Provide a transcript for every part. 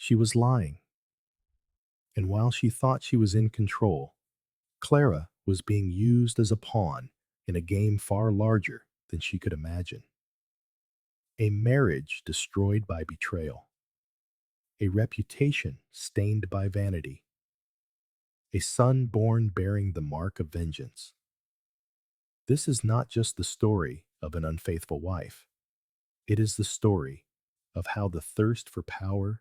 She was lying, and while she thought she was in control, Clara was being used as a pawn in a game far larger than she could imagine. A marriage destroyed by betrayal, a reputation stained by vanity, a son born bearing the mark of vengeance. This is not just the story of an unfaithful wife. It is the story of how the thirst for power,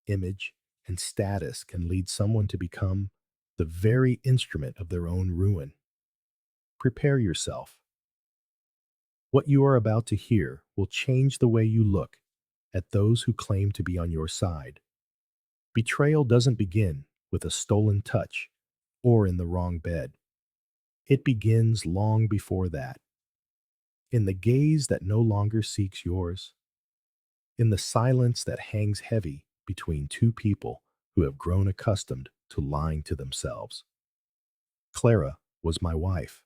image, and status can lead someone to become the very instrument of their own ruin. Prepare yourself. What you are about to hear will change the way you look at those who claim to be on your side. Betrayal doesn't begin with a stolen touch or in the wrong bed. It begins long before that, in the gaze that no longer seeks yours, in the silence that hangs heavy between two people who have grown accustomed to lying to themselves. Clara was my wife,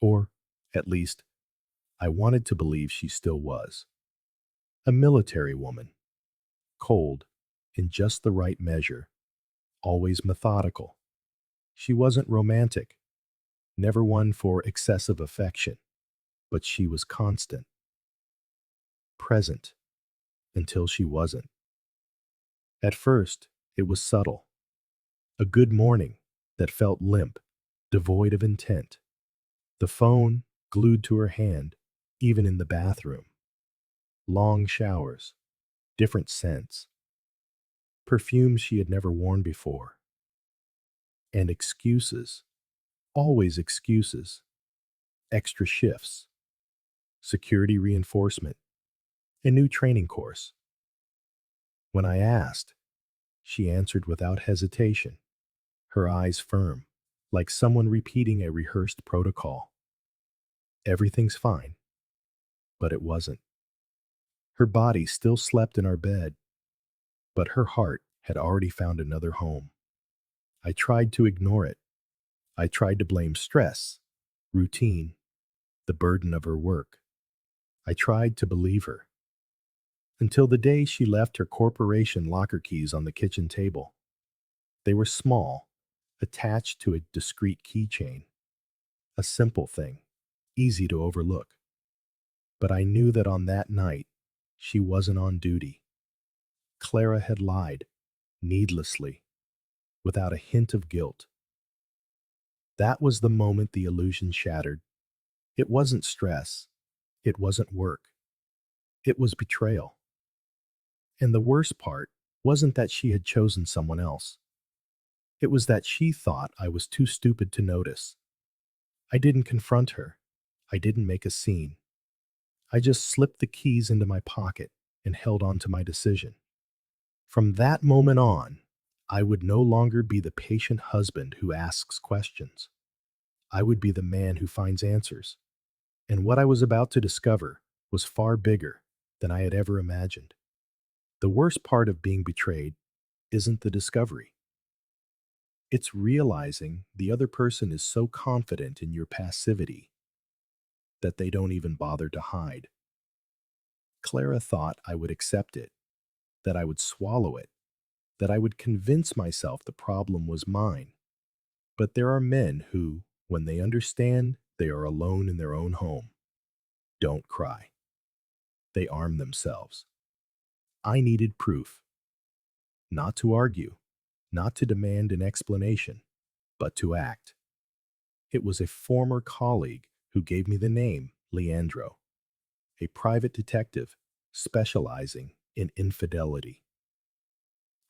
or at least I wanted to believe she still was. A military woman, cold in just the right measure, always methodical. She wasn't romantic, never one for excessive affection, but she was constant, present, until she wasn't. At first, it was subtle. A good morning that felt limp, devoid of intent. The phone glued to her hand, even in the bathroom. Long showers, different scents, perfumes she had never worn before. And excuses, always excuses, extra shifts, security reinforcement, a new training course. When I asked, she answered without hesitation, her eyes firm, like someone repeating a rehearsed protocol. Everything's fine, but it wasn't. Her body still slept in our bed, but her heart had already found another home. I tried to ignore it. I tried to blame stress, routine, the burden of her work. I tried to believe her. Until the day she left her corporation locker keys on the kitchen table. They were small, attached to a discreet keychain. A simple thing, easy to overlook. But I knew that on that night, she wasn't on duty. Clara had lied, needlessly, without a hint of guilt. That was the moment the illusion shattered. It wasn't stress. It wasn't work. It was betrayal. And the worst part wasn't that she had chosen someone else. It was that she thought I was too stupid to notice. I didn't confront her. I didn't make a scene. I just slipped the keys into my pocket and held on to my decision. From that moment on, I would no longer be the patient husband who asks questions. I would be the man who finds answers. And what I was about to discover was far bigger than I had ever imagined. The worst part of being betrayed isn't the discovery. It's realizing the other person is so confident in your passivity that they don't even bother to hide. Clara thought I would accept it, that I would swallow it, that I would convince myself the problem was mine. But there are men who, when they understand they are alone in their own home, don't cry. They arm themselves. I needed proof, not to argue, not to demand an explanation, but to act. It was a former colleague who gave me the name Leandro, a private detective specializing in infidelity.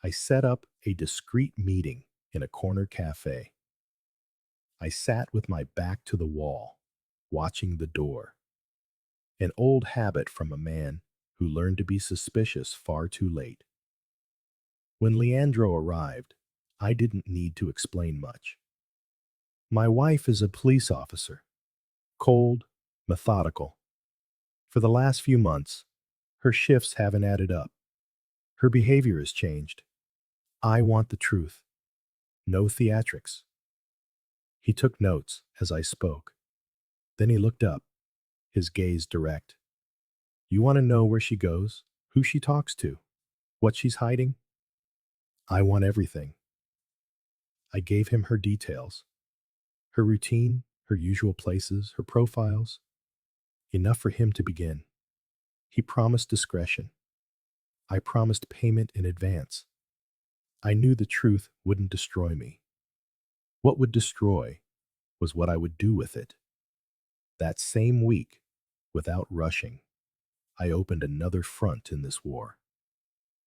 I set up a discreet meeting in a corner cafe. I sat with my back to the wall, watching the door, an old habit from a man who learned to be suspicious far too late. When Leandro arrived, I didn't need to explain much. My wife is a police officer, cold, methodical. For the last few months, her shifts haven't added up. Her behavior has changed. I want the truth. No theatrics. He took notes as I spoke. Then he looked up, his gaze direct. You want to know where she goes, who she talks to, what she's hiding? I want everything. I gave him her details, her routine, her usual places, her profiles, enough for him to begin. He promised discretion. I promised payment in advance. I knew the truth wouldn't destroy me. What would destroy was what I would do with it. That same week, without rushing, I opened another front in this war.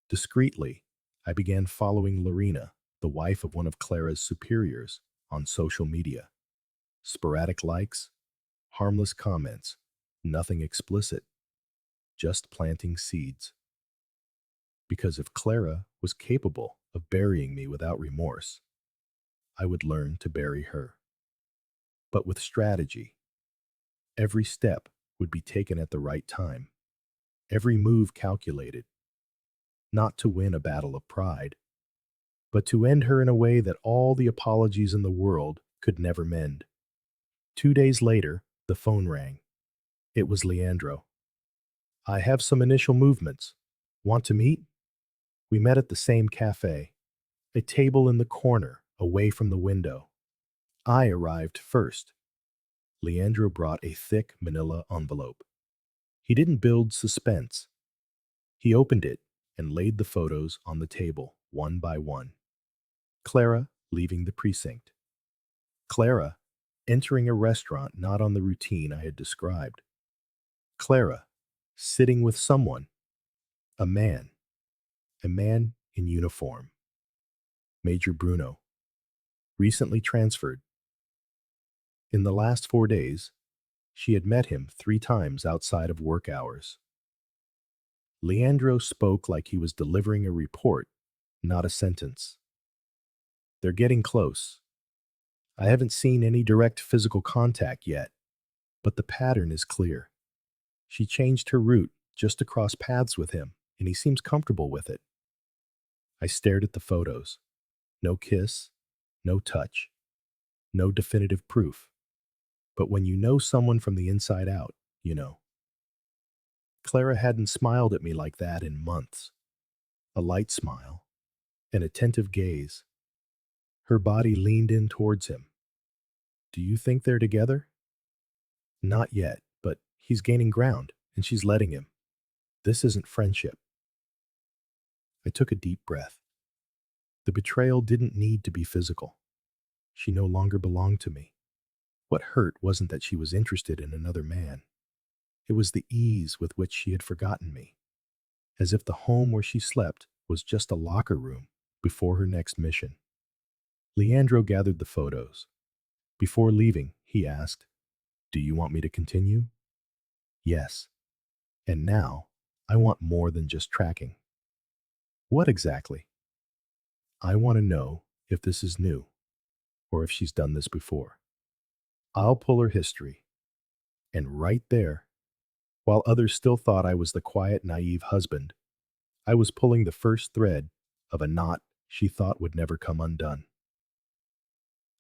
Discreetly, I began following Lorena, the wife of one of Clara's superiors, on social media. Sporadic likes, harmless comments, nothing explicit, just planting seeds. Because if Clara was capable of burying me without remorse, I would learn to bury her. But with strategy, every step would be taken at the right time, every move calculated, not to win a battle of pride, but to end her in a way that all the apologies in the world could never mend. 2 days later, the phone rang. It was Leandro. I have some initial movements. Want to meet? We met at the same cafe, a table in the corner, away from the window. I arrived first. Leandro brought a thick manila envelope. He didn't build suspense. He opened it and laid the photos on the table, one by one. Clara leaving the precinct. Clara entering a restaurant not on the routine I had described. Clara sitting with someone, a man in uniform. Major Bruno, recently transferred. In the last 4 days, she had met him 3 times outside of work hours. Leandro spoke like he was delivering a report, not a sentence. They're getting close. I haven't seen any direct physical contact yet, but the pattern is clear. She changed her route just to cross paths with him, and he seems comfortable with it. I stared at the photos. No kiss, no touch, no definitive proof. But when you know someone from the inside out, you know. Clara hadn't smiled at me like that in months. A light smile, an attentive gaze. Her body leaned in towards him. Do you think they're together? Not yet, but he's gaining ground, and she's letting him. This isn't friendship. I took a deep breath. The betrayal didn't need to be physical. She no longer belonged to me. What hurt wasn't that she was interested in another man. It was the ease with which she had forgotten me, as if the home where she slept was just a locker room before her next mission. Leandro gathered the photos. Before leaving, he asked, "Do you want me to continue?" Yes. And now, I want more than just tracking. What exactly? I want to know if this is new, or if she's done this before. I'll pull her history. And right there, while others still thought I was the quiet, naive husband, I was pulling the first thread of a knot she thought would never come undone.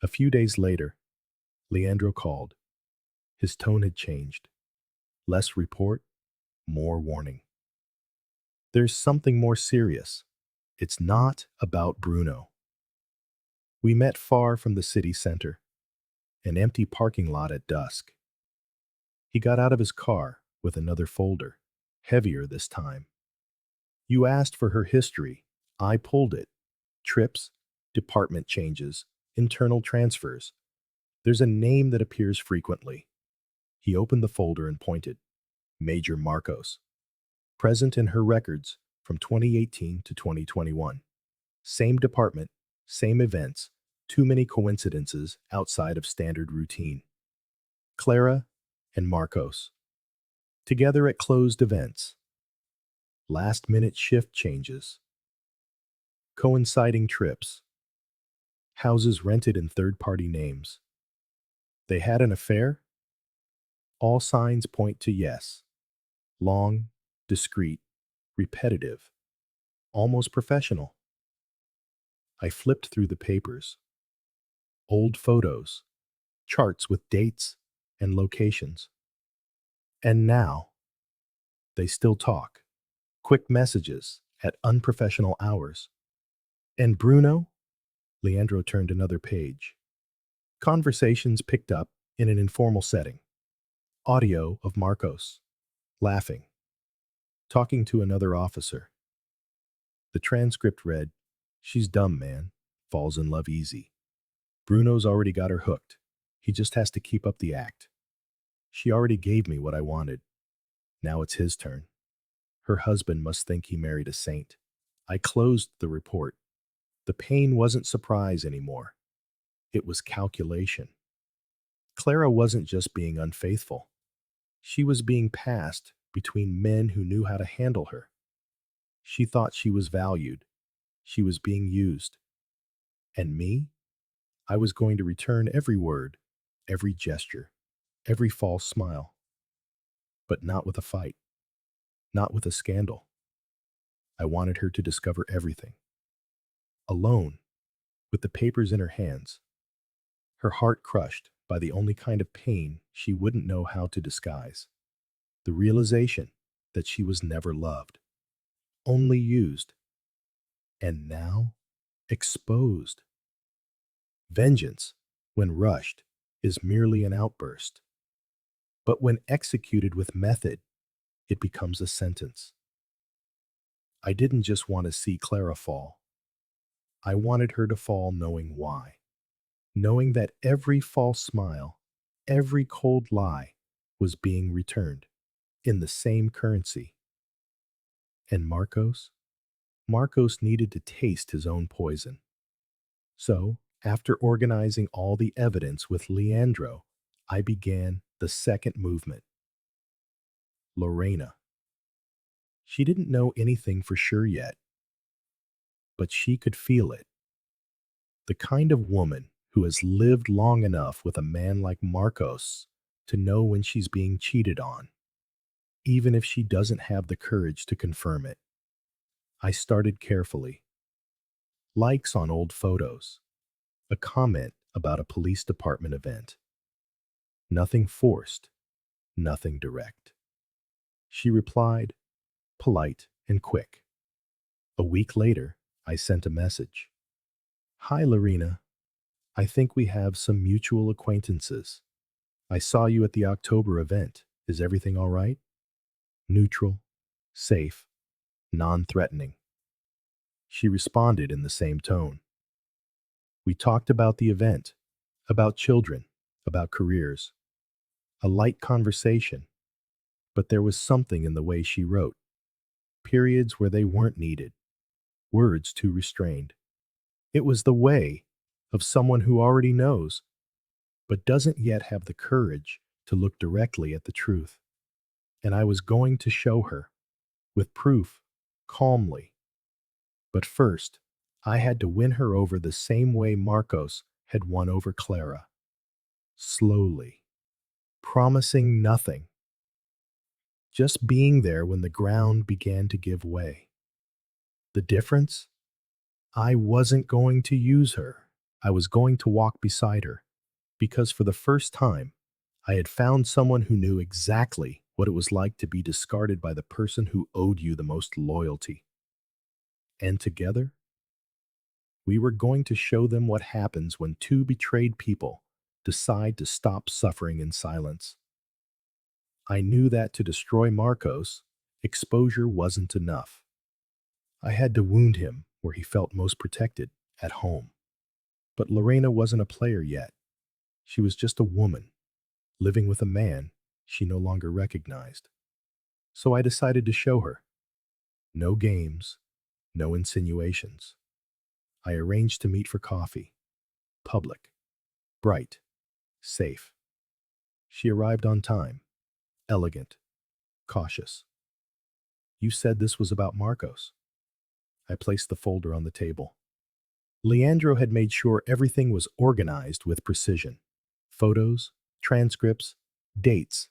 A few days later, Leandro called. His tone had changed. Less report, more warning. There's something more serious. It's not about Bruno. We met far from the city center, an empty parking lot at dusk. He got out of his car with another folder, heavier this time. You asked for her history. I pulled it. Trips, department changes, internal transfers. There's a name that appears frequently. He opened the folder and pointed. Major Marcos. Present in her records from 2018 to 2021. Same department, same events, too many coincidences outside of standard routine. Clara and Marcos. Together at closed events. Last-minute shift changes. Coinciding trips. Houses rented in third-party names. They had an affair? All signs point to yes. Long, discreet, repetitive, almost professional. I flipped through the papers. Old photos, charts with dates and locations. And now, they still talk. Quick messages at unprofessional hours. And Bruno? Leandro turned another page. Conversations picked up in an informal setting. Audio of Marcos, laughing, talking to another officer. The transcript read, "She's dumb, man. Falls in love easy. Bruno's already got her hooked. He just has to keep up the act. She already gave me what I wanted. Now it's his turn. Her husband must think he married a saint." I closed the report. The pain wasn't surprise anymore. It was calculation. Clara wasn't just being unfaithful. She was being passed between men who knew how to handle her. She thought she was valued. She was being used. And me? I was going to return every word, every gesture, every false smile. But not with a fight. Not with a scandal. I wanted her to discover everything. Alone, with the papers in her hands, her heart crushed by the only kind of pain she wouldn't know how to disguise. The realization that she was never loved, only used, and now exposed. Vengeance, when rushed, is merely an outburst. But when executed with method, it becomes a sentence. I didn't just want to see Clara fall. I wanted her to fall knowing why. Knowing that every false smile, every cold lie was being returned in the same currency. And Marcos? Marcos needed to taste his own poison. So, after organizing all the evidence with Leandro, I began the second movement. Lorena. She didn't know anything for sure yet, but she could feel it. The kind of woman who has lived long enough with a man like Marcos to know when she's being cheated on, even if she doesn't have the courage to confirm it. I started carefully. Likes on old photos, a comment about a police department event. Nothing forced, nothing direct. She replied, polite and quick. A week later, I sent a message. "Hi, Lorena. I think we have some mutual acquaintances. I saw you at the October event. Is everything all right?" Neutral, safe, non-threatening. She responded in the same tone. We talked about the event, about children, about careers. A light conversation, but there was something in the way she wrote. Periods where they weren't needed. Words too restrained. It was the way of someone who already knows, but doesn't yet have the courage to look directly at the truth. And I was going to show her, with proof, calmly. But first, I had to win her over the same way Marcos had won over Clara. Slowly, promising nothing. Just being there when the ground began to give way. The difference? I wasn't going to use her. I was going to walk beside her, because for the first time, I had found someone who knew exactly what it was like to be discarded by the person who owed you the most loyalty. And together, we were going to show them what happens when two betrayed people decide to stop suffering in silence. I knew that to destroy Marcos, exposure wasn't enough. I had to wound him where he felt most protected, at home. But Lorena wasn't a player yet. She was just a woman, living with a man she no longer recognized. So I decided to show her. No games, no insinuations. I arranged to meet for coffee. Public, bright, safe. She arrived on time, elegant, cautious. You said this was about Marcos. I placed the folder on the table. Leandro had made sure everything was organized with precision. Photos, transcripts, dates.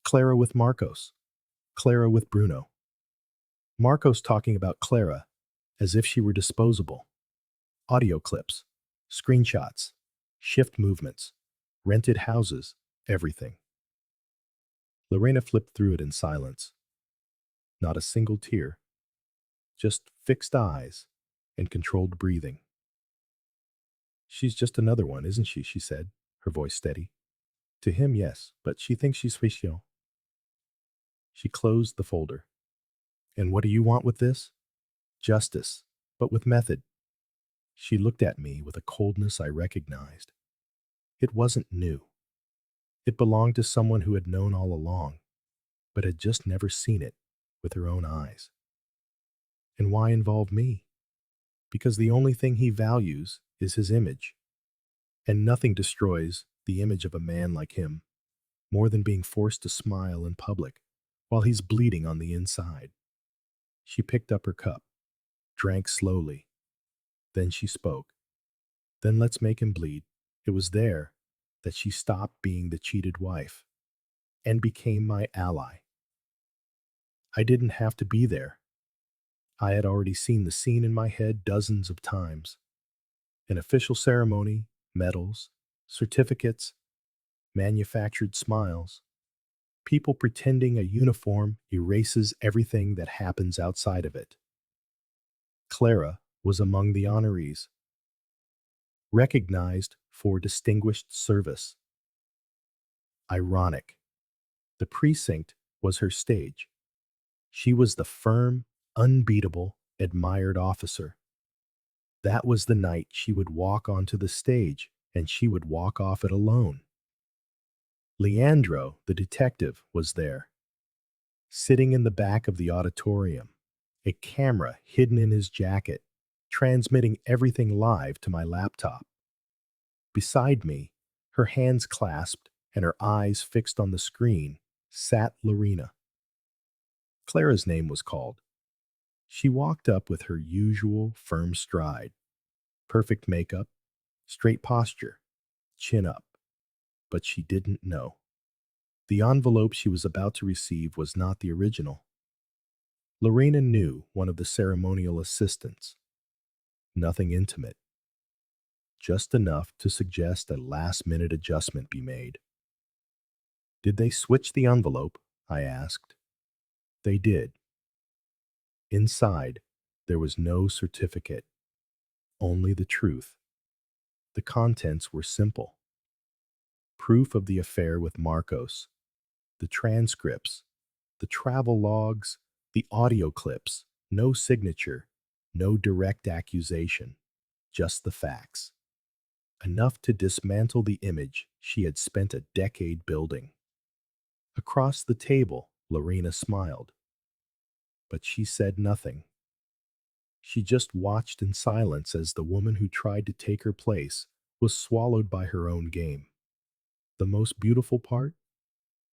Clara with Marcos. Clara with Bruno. Marcos talking about Clara as if she were disposable. Audio clips, screenshots, shift movements, rented houses, everything. Lorena flipped through it in silence. Not a single tear. Just fixed eyes and controlled breathing. She's just another one, isn't she? She said, her voice steady. To him, yes, but she thinks she's special. She closed the folder. And what do you want with this? Justice, but with method. She looked at me with a coldness I recognized. It wasn't new. It belonged to someone who had known all along, but had just never seen it with her own eyes. And why involve me? Because the only thing he values is his image, and nothing destroys the image of a man like him more than being forced to smile in public while he's bleeding on the inside. She picked up her cup, drank slowly. Then she spoke. Then let's make him bleed. It was there that she stopped being the cheated wife and became my ally. I didn't have to be there. I had already seen the scene in my head dozens of times. An official ceremony, medals, certificates, manufactured smiles, people pretending a uniform erases everything that happens outside of it. Clara was among the honorees, recognized for distinguished service. Ironic. The precinct was her stage. She was the firm, unbeatable, admired officer. That was the night she would walk onto the stage, and she would walk off it alone. Leandro, the detective, was there, sitting in the back of the auditorium, a camera hidden in his jacket, transmitting everything live to my laptop. Beside me, her hands clasped and her eyes fixed on the screen, sat Lorena. Clara's name was called. She walked up with her usual firm stride, perfect makeup, straight posture, chin up. But she didn't know. The envelope she was about to receive was not the original. Lorena knew one of the ceremonial assistants. Nothing intimate. Just enough to suggest a last-minute adjustment be made. Did they switch the envelope? I asked. They did. Inside, there was no certificate, only the truth. The contents were simple. Proof of the affair with Marcos, the transcripts, the travel logs, the audio clips, no signature, no direct accusation, just the facts. Enough to dismantle the image she had spent a decade building. Across the table, Lorena smiled. But she said nothing. She just watched in silence as the woman who tried to take her place was swallowed by her own game. The most beautiful part?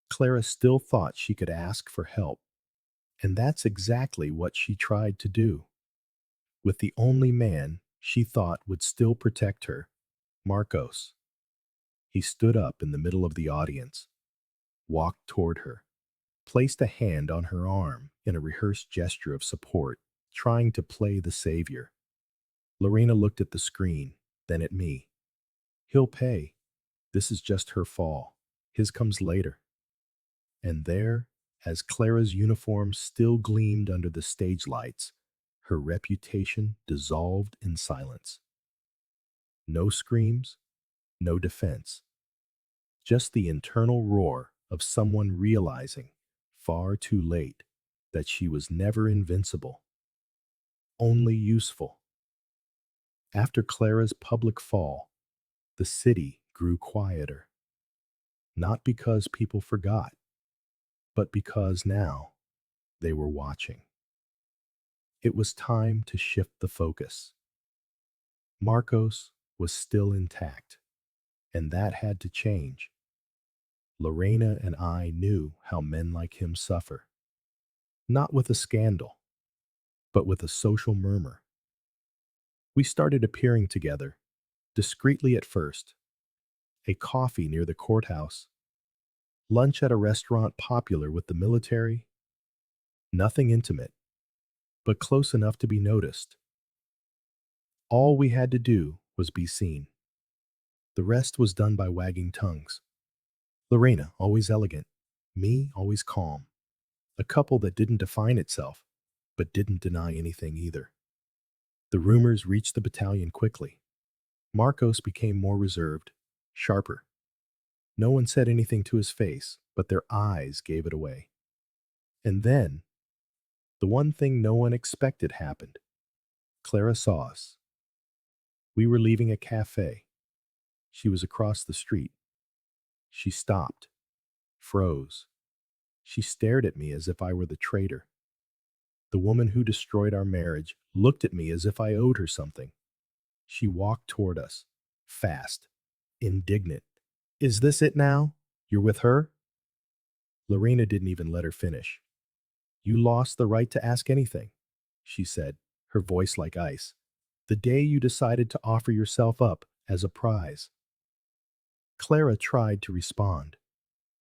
Clara still thought she could ask for help. And that's exactly what she tried to do. With the only man she thought would still protect her, Marcos. He stood up in the middle of the audience, walked toward her, placed a hand on her arm in a rehearsed gesture of support, trying to play the savior. Lorena looked at the screen, then at me. He'll pay. This is just her fall. His comes later. And there, as Clara's uniform still gleamed under the stage lights, her reputation dissolved in silence. No screams, no defense. Just the internal roar of someone realizing, far too late, that she was never invincible, only useful. After Clara's public fall, the city grew quieter. Not because people forgot, but because now they were watching. It was time to shift the focus. Marcos was still intact, and that had to change. Lorena and I knew how men like him suffer. Not with a scandal, but with a social murmur. We started appearing together, discreetly at first. A coffee near the courthouse, lunch at a restaurant popular with the military. Nothing intimate, but close enough to be noticed. All we had to do was be seen. The rest was done by wagging tongues. Lorena, always elegant. Me, always calm. A couple that didn't define itself, but didn't deny anything either. The rumors reached the battalion quickly. Marcos became more reserved, sharper. No one said anything to his face, but their eyes gave it away. And then, the one thing no one expected happened. Clara saw us. We were leaving a cafe. She was across the street. She stopped, froze. She stared at me as if I were the traitor. The woman who destroyed our marriage looked at me as if I owed her something. She walked toward us, fast, indignant. Is this it now? You're with her? Lorena didn't even let her finish. You lost the right to ask anything, she said, her voice like ice, the day you decided to offer yourself up as a prize. Clara tried to respond,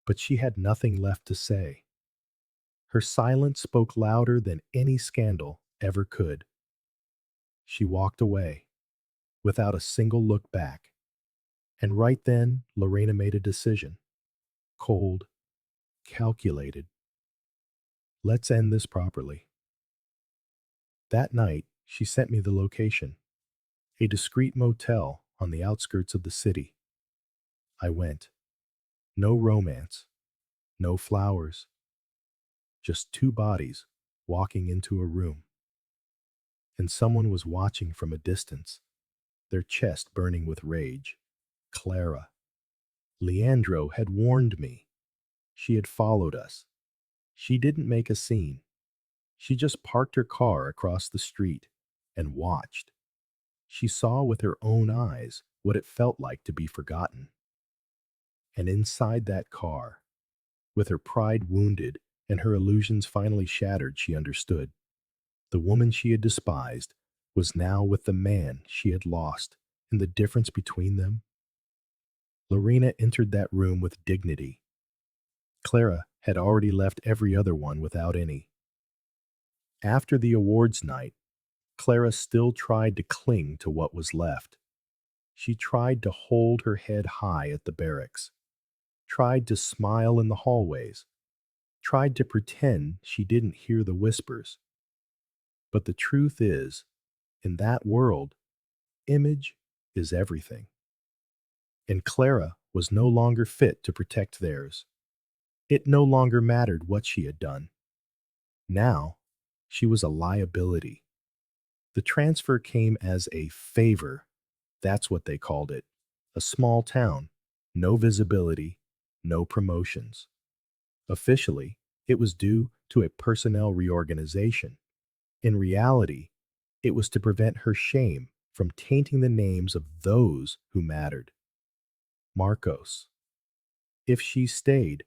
but she had nothing left to say. Her silence spoke louder than any scandal ever could. She walked away, without a single look back. And right then, Lorena made a decision. Cold, calculated. Let's end this properly. That night, she sent me the location, a discreet motel on the outskirts of the city. I went. No romance, no flowers, just two bodies walking into a room. And someone was watching from a distance, their chest burning with rage. Clara. Leandro had warned me. She had followed us. She didn't make a scene. She just parked her car across the street and watched. She saw with her own eyes what it felt like to be forgotten. And inside that car, with her pride wounded and her illusions finally shattered, she understood. The woman she had despised was now with the man she had lost, and the difference between them. Lorena entered that room with dignity. Clara had already left every other one without any. After the awards night, Clara still tried to cling to what was left. She tried to hold her head high at the barracks, tried to smile in the hallways, tried to pretend she didn't hear the whispers. But the truth is, in that world, image is everything. And Clara was no longer fit to protect theirs. It no longer mattered what she had done. Now, she was a liability. The transfer came as a favor. That's what they called it. A small town, no visibility, no promotions. Officially, it was due to a personnel reorganization. In reality, it was to prevent her shame from tainting the names of those who mattered. Marcos. If she stayed,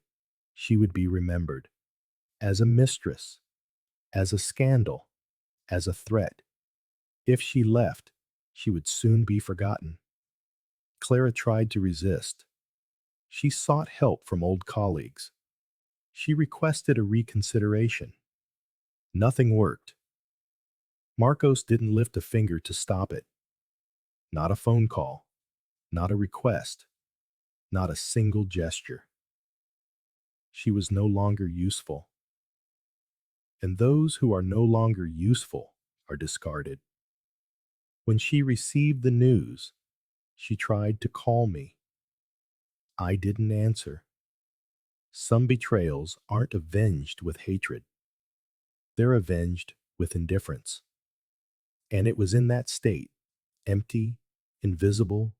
she would be remembered as a mistress, as a scandal, as a threat. If she left, she would soon be forgotten. Clara tried to resist. She sought help from old colleagues. She requested a reconsideration. Nothing worked. Marcos didn't lift a finger to stop it. Not a phone call, not a request, not a single gesture. She was no longer useful. And those who are no longer useful are discarded. When she received the news, she tried to call me. I didn't answer. Some betrayals aren't avenged with hatred. They're avenged with indifference. And it was in that state, empty, invisible,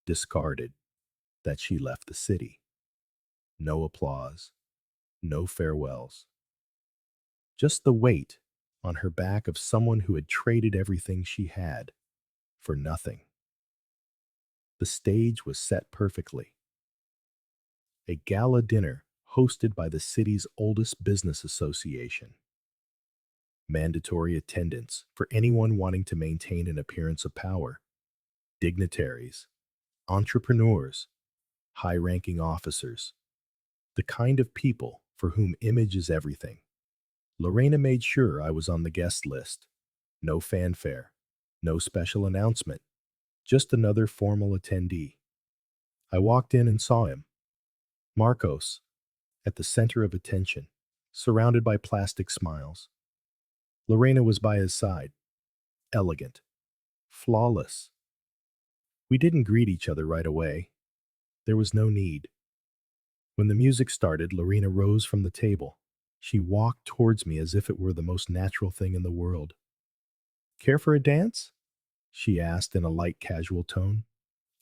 discarded, that she left the city. No applause, no farewells. Just the weight on her back of someone who had traded everything she had for nothing. The stage was set perfectly. A gala dinner hosted by the city's oldest business association. Mandatory attendance for anyone wanting to maintain an appearance of power. Dignitaries, entrepreneurs, high-ranking officers. The kind of people for whom image is everything. Lorena made sure I was on the guest list. No fanfare, no special announcement, just another formal attendee. I walked in and saw him. Marcos, at the center of attention, surrounded by plastic smiles. Lorena was by his side, elegant, flawless. We didn't greet each other right away. There was no need. When the music started, Lorena rose from the table. She walked towards me as if it were the most natural thing in the world. Care for a dance? She asked in a light, casual tone.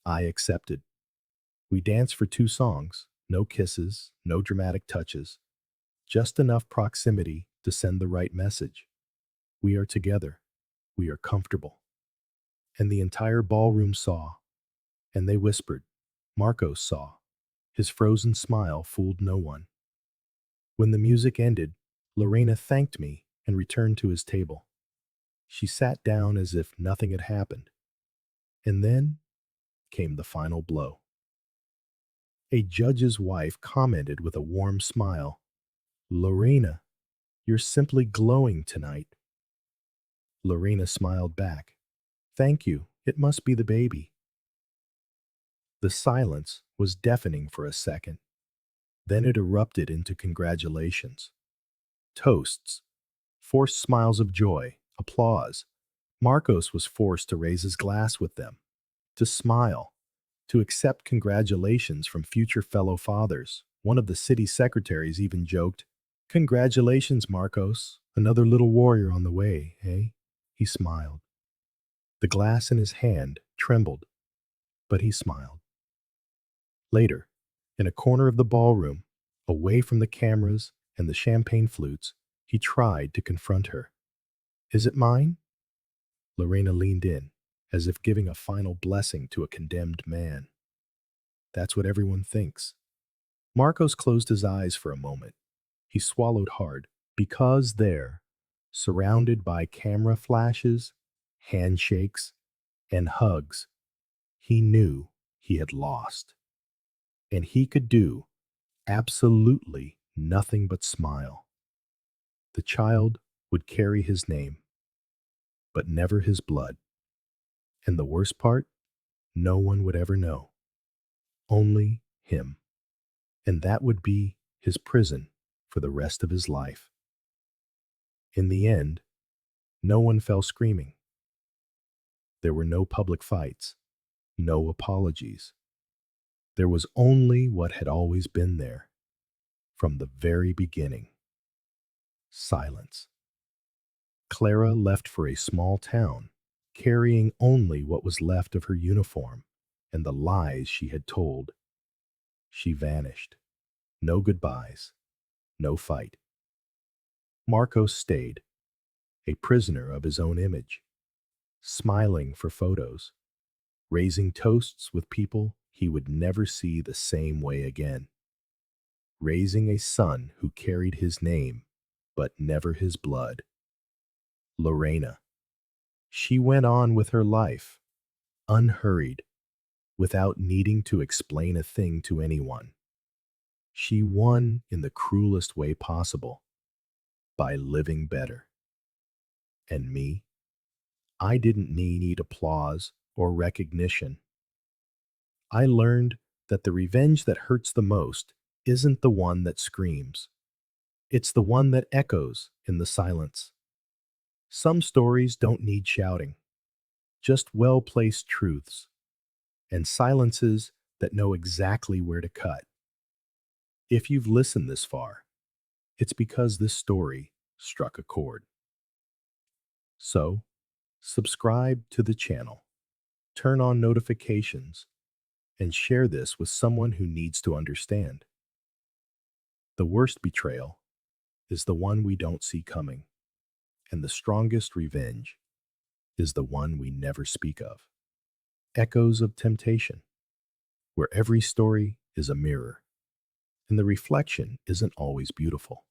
I accepted. We danced for 2 songs, no kisses, no dramatic touches, just enough proximity to send the right message. We are together. We are comfortable. And the entire ballroom saw, and they whispered. Marcos saw. His frozen smile fooled no one. When the music ended, Lorena thanked me and returned to his table. She sat down as if nothing had happened. And then came the final blow. A judge's wife commented with a warm smile, Lorena, you're simply glowing tonight. Lorena smiled back. Thank you, it must be the baby. The silence was deafening for a second. Then it erupted into congratulations. Toasts, forced smiles of joy, applause. Marcos was forced to raise his glass with them, to smile, to accept congratulations from future fellow fathers. One of the city secretaries even joked, Congratulations, Marcos, another little warrior on the way, eh? He smiled. The glass in his hand trembled, but he smiled. Later, in a corner of the ballroom, away from the cameras and the champagne flutes, he tried to confront her. Is it mine? Lorena leaned in, as if giving a final blessing to a condemned man. That's what everyone thinks. Marcos closed his eyes for a moment. He swallowed hard, because there, surrounded by camera flashes, handshakes, and hugs, he knew he had lost. And he could do absolutely nothing but smile. The child would carry his name, but never his blood. And the worst part, no one would ever know. Only him. And that would be his prison for the rest of his life. In the end, no one fell screaming. There were no public fights, no apologies. There was only what had always been there from the very beginning. Silence. Clara left for a small town, carrying only what was left of her uniform and the lies she had told. She vanished. No goodbyes, no fight. Marcos stayed, a prisoner of his own image, smiling for photos, raising toasts with people he would never see the same way again, raising a son who carried his name but never his blood. Lorena. She went on with her life, unhurried, without needing to explain a thing to anyone. She won in the cruelest way possible, by living better. And me? I didn't need applause or recognition. I learned that the revenge that hurts the most isn't the one that screams. It's the one that echoes in the silence. Some stories don't need shouting, just well-placed truths, and silences that know exactly where to cut. If you've listened this far, it's because this story struck a chord. So, subscribe to the channel, turn on notifications, and share this with someone who needs to understand. The worst betrayal is the one we don't see coming, and the strongest revenge is the one we never speak of. Echoes of temptation, where every story is a mirror, and the reflection isn't always beautiful.